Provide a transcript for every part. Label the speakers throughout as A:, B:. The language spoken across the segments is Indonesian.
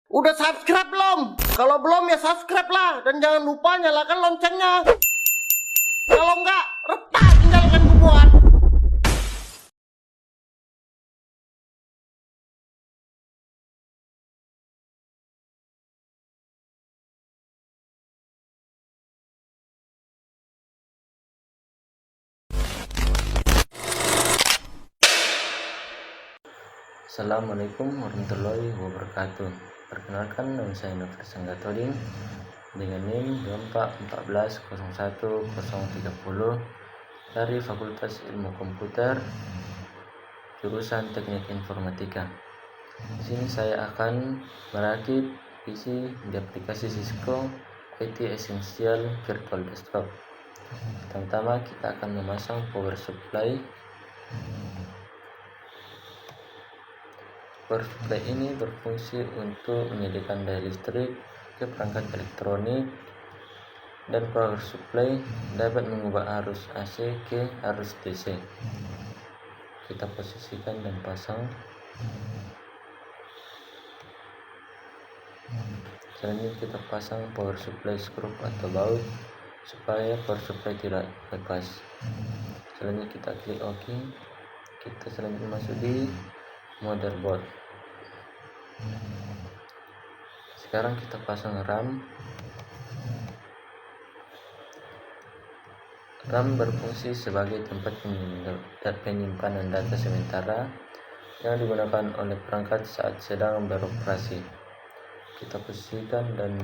A: Udah subscribe belum? Kalau belum ya subscribe lah. Dan jangan lupa nyalakan loncengnya. Kalau enggak, retak tinggalkan buat.
B: Assalamualaikum warahmatullahi wabarakatuh. Perkenalkan, nama saya Novel Sanggatoding dengan NIM 2414011030 dari Fakultas Ilmu Komputer jurusan Teknik Informatika. Di sini saya akan merakit PC di aplikasi Cisco IT Essential Virtual Desktop. Pertama-tama kita akan memasang power supply. Power supply ini berfungsi untuk menyediakan daya listrik ke perangkat elektronik, dan power supply dapat mengubah arus AC ke arus DC. Kita posisikan dan pasang. Selanjutnya kita pasang power supply skrup atau baut supaya power supply tidak lepas. Selanjutnya kita klik OK. Kita selanjutnya masuk di motherboard. Sekarang kita pasang RAM. RAM berfungsi sebagai tempat penyimpanan data sementara yang digunakan oleh perangkat saat sedang beroperasi. Kita posisikan dan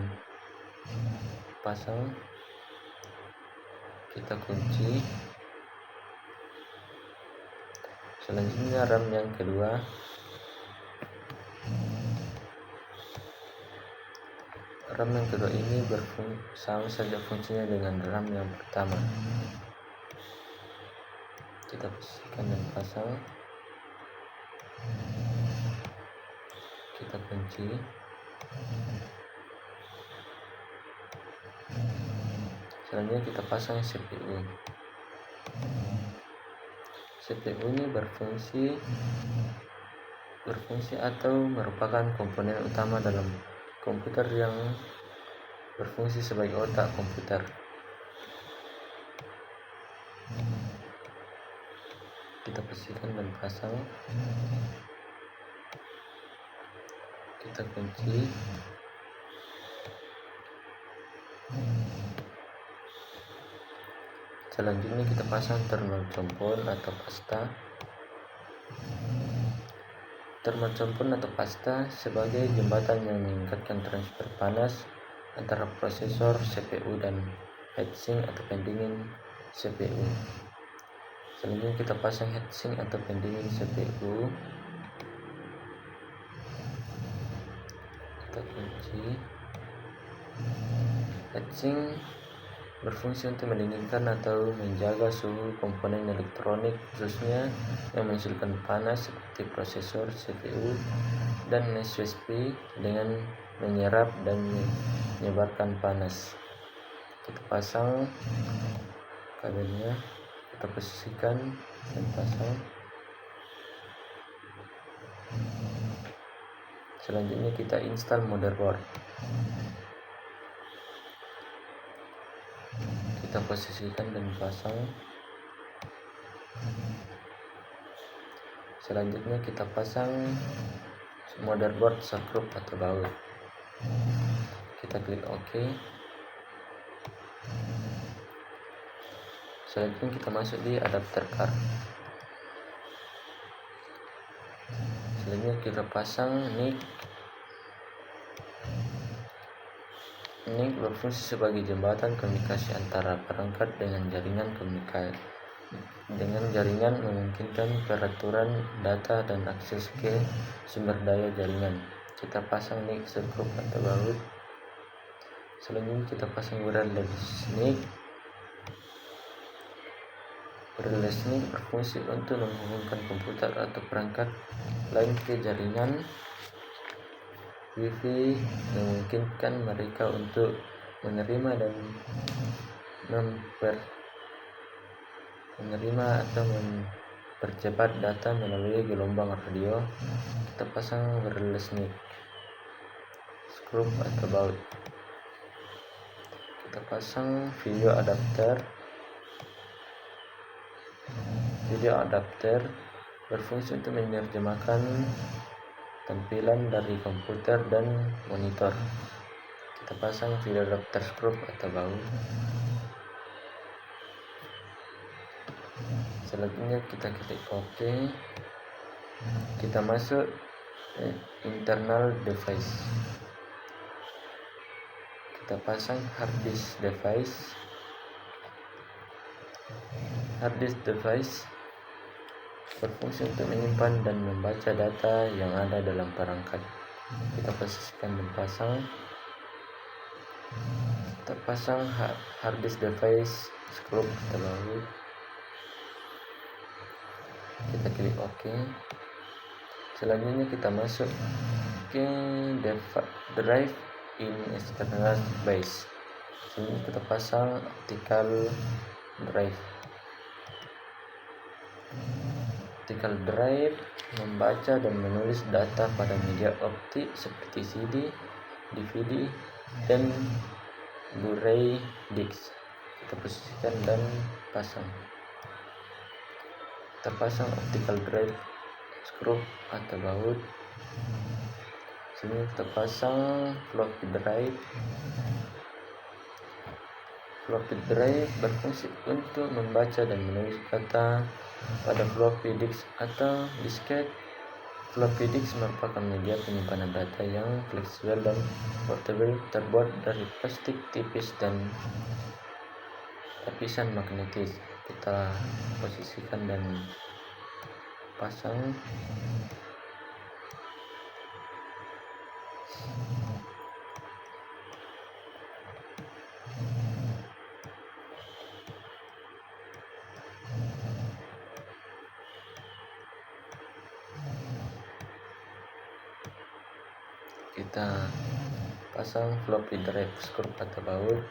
B: pasang. Kita kunci. Selanjutnya RAM yang kedua. RAM yang kedua ini sama saja fungsinya dengan RAM yang pertama. Kita posisikan dan pasang. Kita kunci. Selanjutnya kita pasang CPU. CPU ini berfungsi atau merupakan komponen utama dalam komputer yang berfungsi sebagai otak komputer. Kita posisikan dan pasang. Kita kunci. Selanjutnya kita pasang thermal compound atau pasta. Thermal compound atau pasta sebagai jembatan yang meningkatkan transfer panas antara prosesor, CPU, dan heatsink atau pendingin CPU. Selanjutnya kita pasang heatsink atau pendingin CPU. Kita kunci. Heatsink berfungsi untuk mendinginkan atau menjaga suhu komponen elektronik, khususnya yang menghasilkan panas seperti prosesor, CPU, dan USB dengan menyerap dan menyebarkan panas. Kita pasang kabelnya, kita posisikan dan pasang. Selanjutnya kita install motherboard. Kita posisikan dan pasang. Selanjutnya kita pasang motherboard skrup atau baut. Kita klik OK. Selanjutnya kita masuk di adapter card. Selanjutnya kita pasang NIC. NIC berfungsi sebagai jembatan komunikasi antara perangkat dengan jaringan komunikasi. Dengan jaringan memungkinkan peraturan data dan akses ke sumber daya jaringan. Kita pasang NIC skrup atau baut. Selanjutnya kita pasang wireless NIC. Wireless NIC berfungsi untuk menghubungkan komputer atau perangkat lain ke jaringan Wi-Fi, memungkinkan mereka untuk menerima atau mempercepat data melalui gelombang radio. Kita pasang wireless NIC. skrup atau baut. Kita pasang video adapter. Video adapter berfungsi untuk menerjemahkan tampilan dari komputer dan monitor. Kita pasang video adapter skrup atau baut. Selanjutnya kita klik OK. Kita masuk internal device. Kita pasang hard disk device. Hard disk device berfungsi untuk menyimpan dan membaca data yang ada dalam perangkat. Kita posisikan dan pasang. Kita pasang hard disk device skrup atau baut. Kita klik OK. Selanjutnya kita masuk ke drive in external base. Sini kita pasang optical drive. Optical drive membaca dan menulis data pada media optik seperti CD, DVD, dan Blu-ray disc. Kita posisikan dan pasang. Kita pasang optical drive skrup atau baut. Sini kita pasang floppy drive. Floppy drive berfungsi untuk membaca dan menulis data pada floppy disk atau disket. Floppy disk merupakan media penyimpanan data yang fleksibel dan portable, terbuat dari plastik tipis dan lapisan magnetis. Kita posisikan dan pasang. Kita pasang floppy drive skrup atau baut.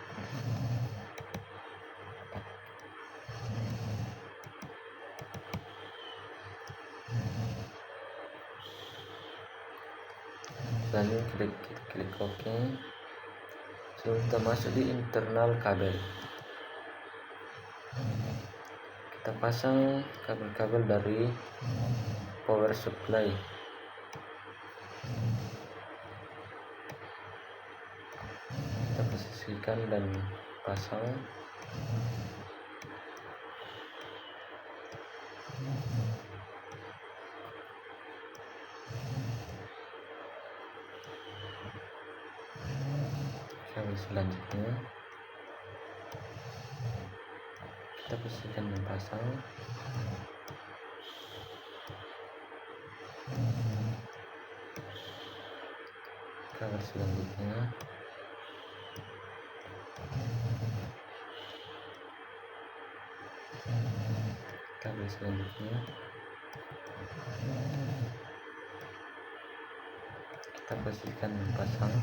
B: Lalu kita klik OK. Kita masuk di internal kabel. Kita pasang kabel-kabel dari power supply. Kita posisikan dan pasang. Kabel selanjutnya kita posisikan dan pasang. Kabel selanjutnya kita posisikan dan pasang.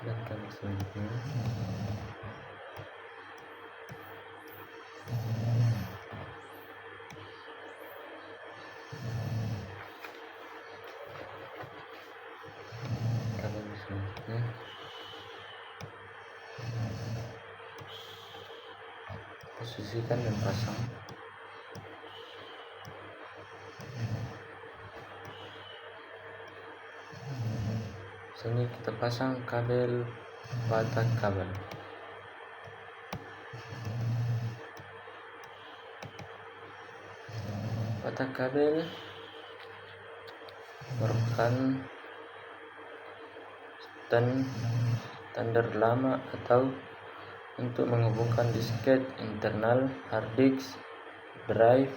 B: Dan kabel selanjutnya posisikan dan pasang. Sini kita pasang kabel batang kabel. Batang kabel merupakan standar lama atau untuk menghubungkan disket internal, hard disk, drive,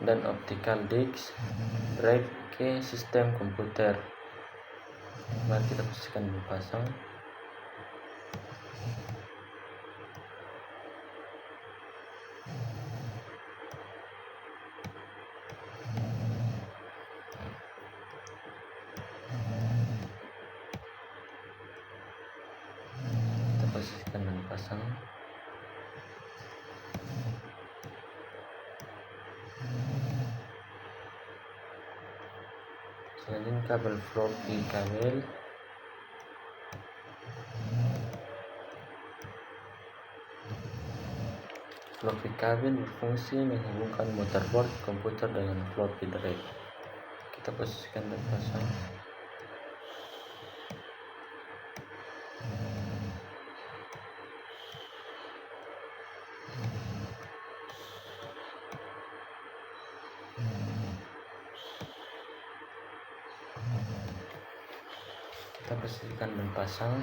B: dan optical disk drive ke sistem komputer. Mari kita posisikan dan pasang. posisikan dan pasang. Selanjutnya kabel floppy kabel. Floppy kabel berfungsi menghubungkan motherboard komputer dengan floppy drive. Kita posisikan dan pasang. Kita posisikan dan pasang.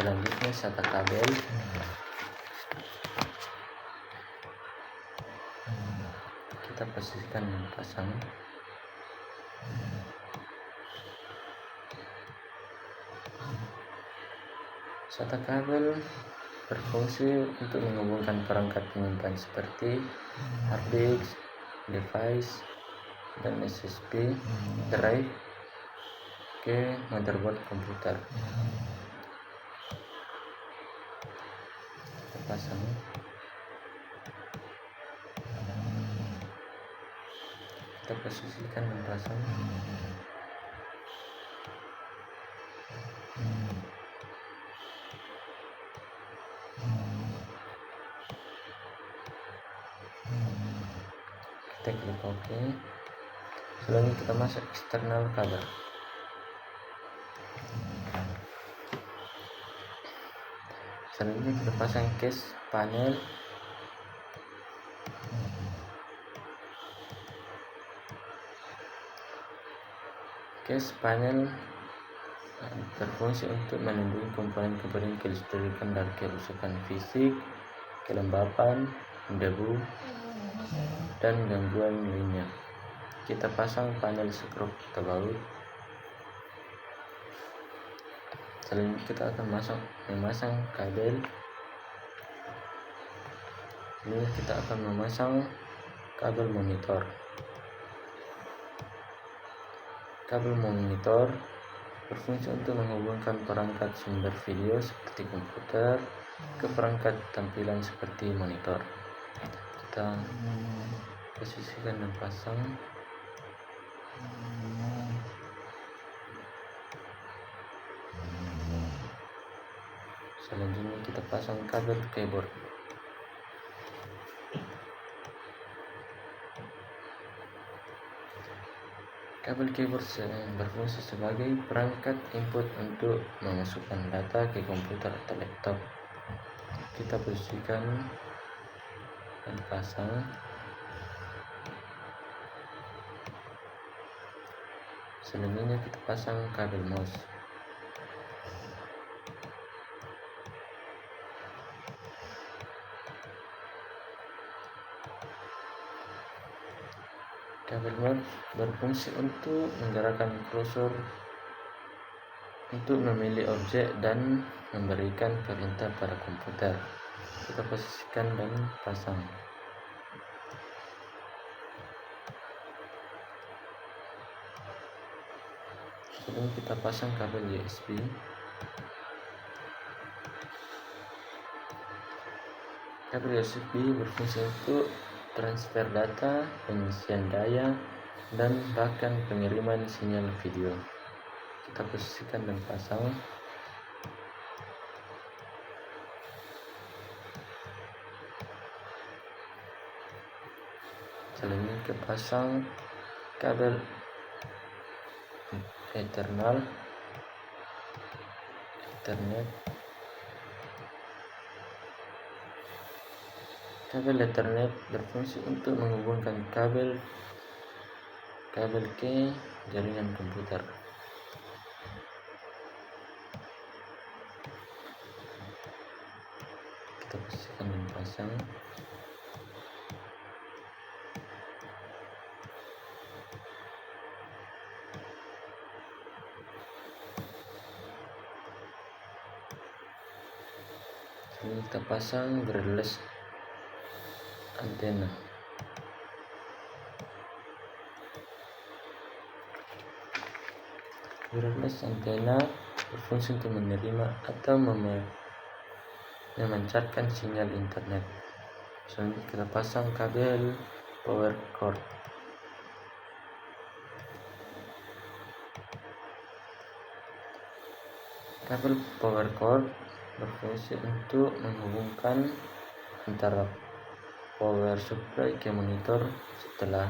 B: Selanjutnya SATA kabel. Kita posisikan dan pasang. SATA kabel berfungsi untuk menghubungkan perangkat penyimpan seperti hard disk, device, dan SSD drive ke motherboard komputer. Kita pasang. Kita posisikan dan pasang. Kita klik OK. Selanjutnya kita masuk eksternal kabel. Selanjutnya kita pasang case panel. Case panel berfungsi untuk melindungi komponen-komponen kelistrikan dari kerusakan fisik, kelembapan, debu, dan gangguan lainnya. Kita pasang panel skrup terbaut. Selanjutnya kita akan memasang kabel. Selanjutnya kita akan memasang kabel monitor. Kabel monitor berfungsi untuk menghubungkan perangkat sumber video seperti komputer ke perangkat tampilan seperti monitor. Kita posisikan dan pasang. Selanjutnya kita pasang kabel keyboard. Kabel keyboard berfungsi sebagai perangkat input untuk memasukkan data ke komputer atau laptop. Kita posisikan dan pasang. Selanjutnya kita pasang kabel mouse. Kabel mouse berfungsi untuk menggerakkan kursor untuk memilih objek dan memberikan perintah pada komputer. Kita posisikan dan pasang. Sebelum kita pasang kabel USB. Kabel USB berfungsi untuk transfer data, pengisian daya, dan bahkan pengiriman sinyal video. Kita posisikan dan pasang. Selanjutnya kita pasang kabel Ethernet. Kabel Ethernet berfungsi untuk menghubungkan kabel ke jaringan komputer. Kita posisikan dan pasang. Ini kita pasang wireless antena. Wireless antena berfungsi untuk menerima atau memancarkan sinyal internet. Selanjutnya kita pasang kabel power cord. Kabel power cord berfungsi untuk menghubungkan antara power supply ke monitor. Setelah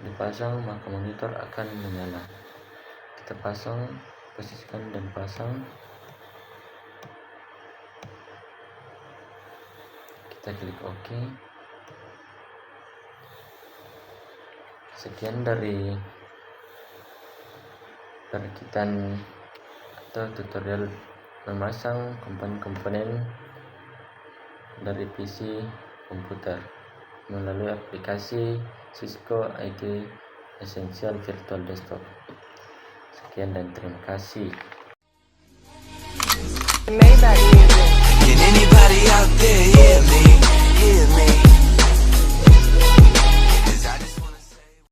B: dipasang, maka monitor akan menyala. Kita pasang, posisikan dan pasang. Kita klik OK. Sekian dari perakitan atau tutorial memasang komponen-komponen dari PC komputer melalui aplikasi Cisco ID Essential Virtual Desktop. Sekian dan terima kasih.
C: Can anybody out there hear me?